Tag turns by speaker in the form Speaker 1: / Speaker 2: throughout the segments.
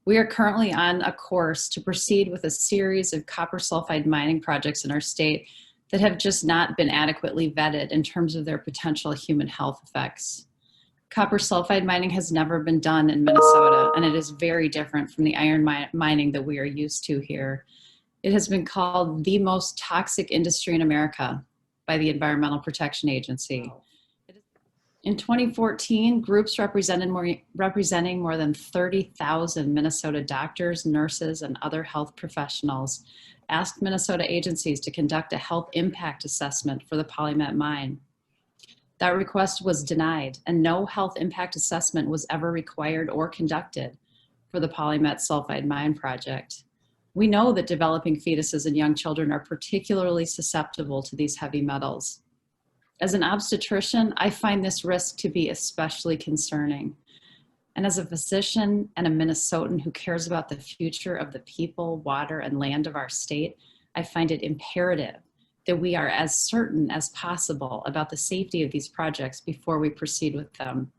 Speaker 1: We are currently on a course to proceed with a series of copper sulfide mining projects in our state that have just not been adequately vetted in terms of their potential human health effects. Copper sulfide mining has never been done in Minnesota, and it is very different from the iron mining that we are used to here. It has been called the most toxic industry in America by the Environmental Protection Agency. In 2014, groups representing more than 30,000 Minnesota doctors, nurses, and other health professionals asked Minnesota agencies to conduct a health impact assessment for the polymet mine. That request was denied, and no health impact assessment was ever required or conducted for the polymet sulfide mine project. We know that developing fetuses and young children are particularly susceptible to these heavy metals. As an obstetrician, I find this risk to be especially concerning. And as a physician and a Minnesotan who cares about the future of the people, water, and land of our state, I find it imperative that we are as certain as possible about the safety of these projects before we proceed with them.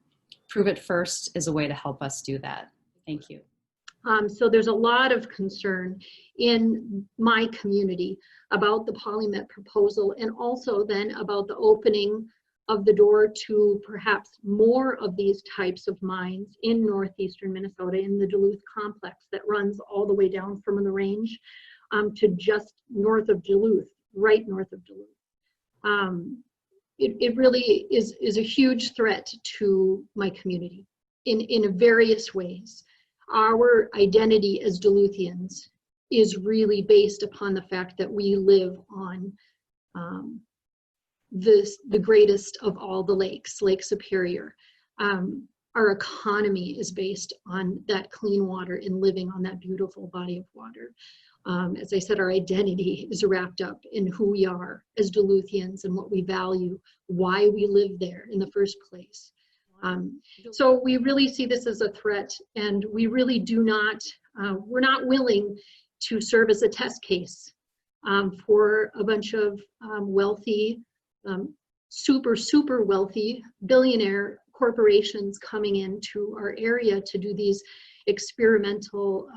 Speaker 1: Prove it first is a way to help us do that. Thank you.
Speaker 2: So there's a lot of concern in my community about the polymet proposal, and also then about the opening of the door to perhaps more of these types of mines in northeastern Minnesota, in the Duluth complex that runs all the way down from the range to just north of Duluth, right north of Duluth. It really is a huge threat to my community in various ways. Our identity as Duluthians is really based upon the fact that we live on the greatest of all the lakes, Lake Superior. Our economy is based on that clean water and living on that beautiful body of water. As I said, our identity is wrapped up in who we are as Duluthians and what we value, why we live there in the first place. So we really see this as a threat, and we really do not, we're not willing to serve as a test case for a bunch of wealthy, super wealthy billionaire corporations coming into our area to do these experimental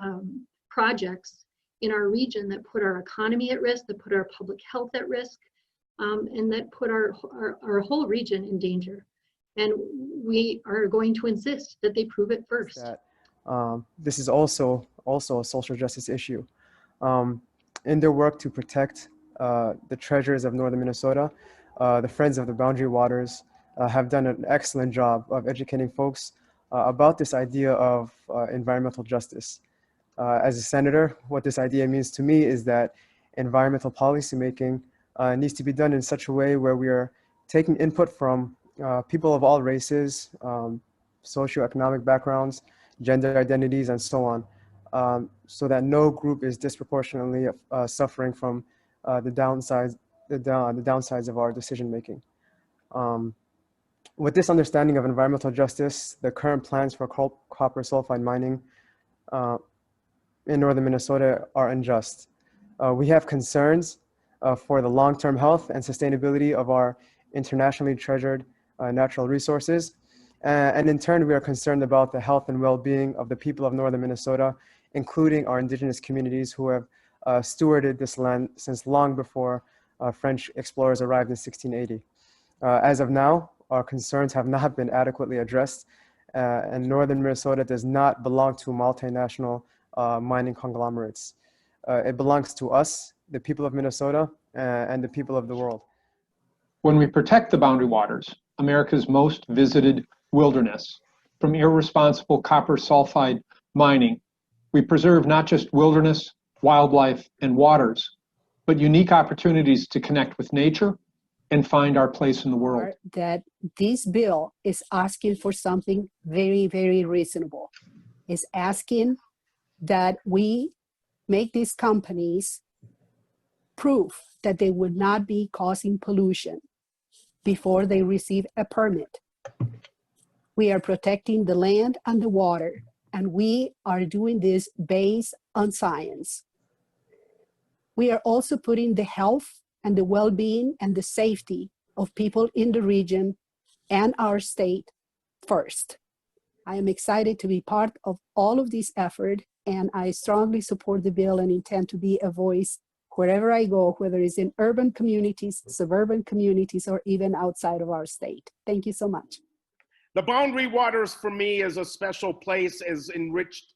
Speaker 2: projects in our region that put our economy at risk, that put our public health at risk, and that put our whole region in danger. And we are going to insist that they prove it first.
Speaker 3: This is also a social justice issue. In their work to protect the treasures of northern Minnesota, the Friends of the Boundary Waters have done an excellent job of educating folks about this idea of environmental justice. As a senator, what this idea means to me is that environmental policymaking needs to be done in such a way where we are taking input from people of all races, socioeconomic backgrounds, gender identities, and so on, so that no group is disproportionately suffering from the downsides of our decision making. With this understanding of environmental justice, the current plans for copper sulfide mining in northern Minnesota are unjust. We have concerns for the long-term health and sustainability of our internationally treasured natural resources. And in turn, we are concerned about the health and well-being of the people of northern Minnesota, including our indigenous communities who have stewarded this land since long before French explorers arrived in 1680. As of now, our concerns have not been adequately addressed, and northern Minnesota does not belong to multinational mining conglomerates. It belongs to us, the people of Minnesota, and the people of the world.
Speaker 4: When we protect the boundary waters, America's most visited wilderness, from irresponsible copper sulfide mining, we preserve not just wilderness, wildlife, and waters, but unique opportunities to connect with nature and find our place in the world.
Speaker 5: That this bill is asking for something very, very reasonable. It's asking that we make these companies prove that they would not be causing pollution before they receive a permit. We are protecting the land and the water, and we are doing this based on science. We are also putting the health and the well-being and the safety of people in the region and our state first. I am excited to be part of all of this effort, and I strongly support the bill and intend to be a voice wherever I go, whether it's in urban communities, suburban communities, or even outside of our state. Thank you so much.
Speaker 6: The boundary waters for me is a special place, is enriched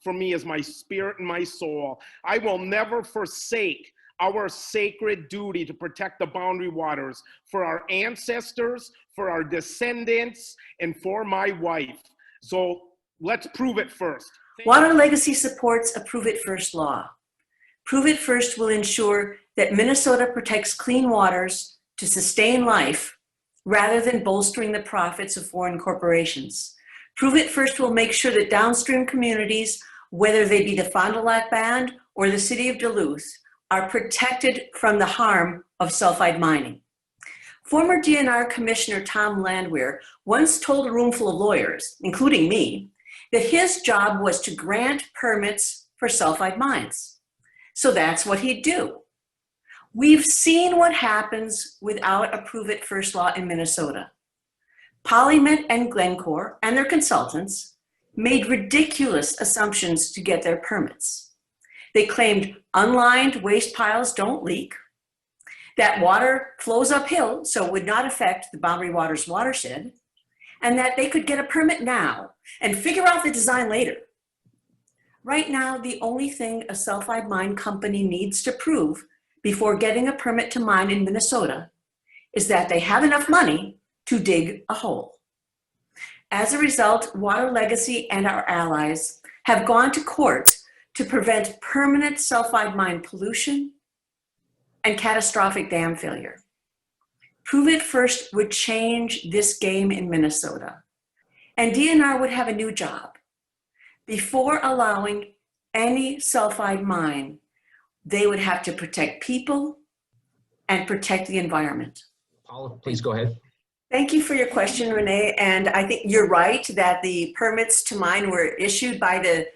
Speaker 6: for me as my spirit and my soul. I will never forsake our sacred duty to protect the boundary waters for our ancestors, for our descendants, and for my wife. So let's prove it first.
Speaker 7: WaterLegacy supports a Prove It First law. Prove It First will ensure that Minnesota protects clean waters to sustain life rather than bolstering the profits of foreign corporations. Prove It First will make sure that downstream communities, whether they be the Fond du Lac Band or the city of Duluth, are protected from the harm of sulfide mining. Former DNR Commissioner Tom Landwehr once told a room full of lawyers, including me, that his job was to grant permits for sulfide mines. So that's what he'd do. We've seen what happens without a Prove It First law in Minnesota. Polymet and Glencore and their consultants made ridiculous assumptions to get their permits. They claimed unlined waste piles don't leak, that water flows uphill so it would not affect the Boundary Waters watershed, and that they could get a permit now and figure out the design later. Right now, the only thing a sulfide mine company needs to prove before getting a permit to mine in Minnesota is that they have enough money to dig a hole. As a result, WaterLegacy and our allies have gone to court to prevent permanent sulfide mine pollution and catastrophic dam failure. Prove It First would change this game in Minnesota, and DNR would have a new job. Before allowing any sulfide mine, they would have to protect people and protect the environment.
Speaker 8: Paula, please go ahead.
Speaker 7: Thank you for your question, Renee. And I think you're right that the permits to mine were issued by the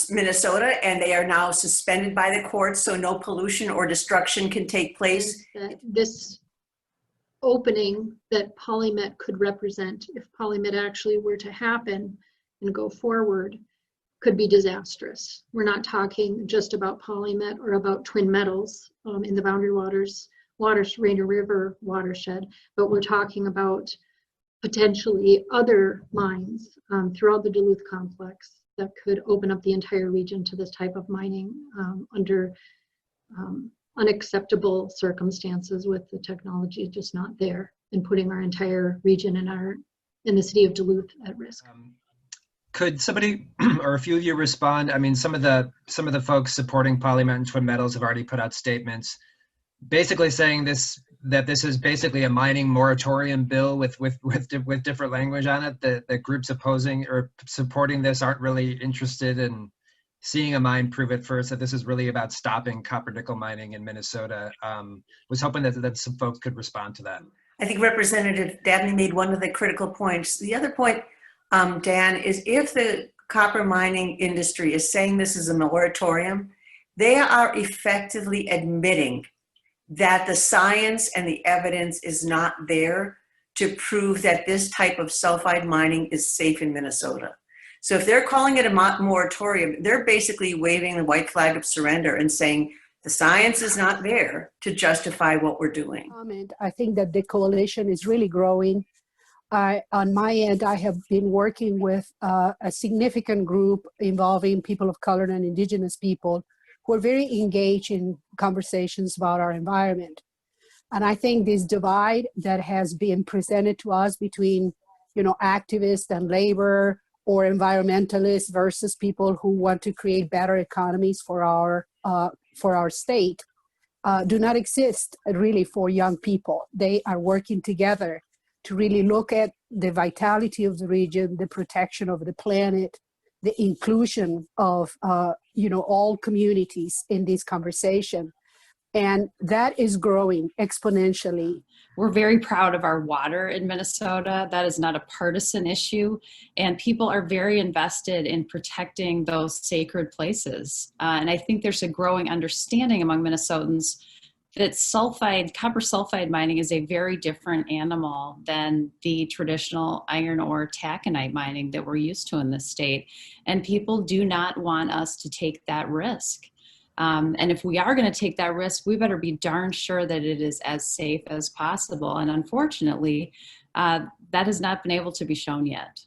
Speaker 7: Minnesota, and they are now suspended by the courts, so no pollution or destruction can take place.
Speaker 2: This opening that Polymet could represent, if Polymet actually were to happen and go forward, could be disastrous. We're not talking just about Polymet or about twin metals in the Boundary Waters, Rainier River watershed, but we're talking about potentially other mines throughout the Duluth complex that could open up the entire region to this type of mining under unacceptable circumstances, with the technology just not there, and putting our entire region in the city of Duluth at risk.
Speaker 8: Could somebody or a few of you respond? I mean, some of the folks supporting Polymet and twin metals have already put out statements basically saying that this is basically a mining moratorium bill with different language on it. The groups opposing or supporting this aren't really interested in seeing a mine Prove It First, that this is really about stopping copper nickel mining in Minnesota. Was hoping that some folks could respond to that.
Speaker 7: I think Representative Davnie made one of the critical points. The other point, Dan, is if the copper mining industry is saying this is a moratorium, they are effectively admitting that the science and the evidence is not there to prove that this type of sulfide mining is safe in Minnesota. So if they're calling it a moratorium, they're basically waving the white flag of surrender and saying the science is not there to justify what we're doing.
Speaker 5: I think that the coalition is really growing. On my end, I have been working with a significant group involving people of color and indigenous people who are very engaged in conversations about our environment. And I think this divide that has been presented to us between, activists and labor, or environmentalists versus people who want to create better economies for our state, do not exist really for young people. They are working together to really look at the vitality of the region, the protection of the planet, the inclusion of all communities in this conversation. And that is growing exponentially.
Speaker 1: We're very proud of our water in Minnesota. That is not a partisan issue. And people are very invested in protecting those sacred places. And I think there's a growing understanding among Minnesotans that copper sulfide mining is a very different animal than the traditional iron ore taconite mining that we're used to in this state. And people do not want us to take that risk. And if we are going to take that risk, we better be darn sure that it is as safe as possible. And unfortunately, that has not been able to be shown yet.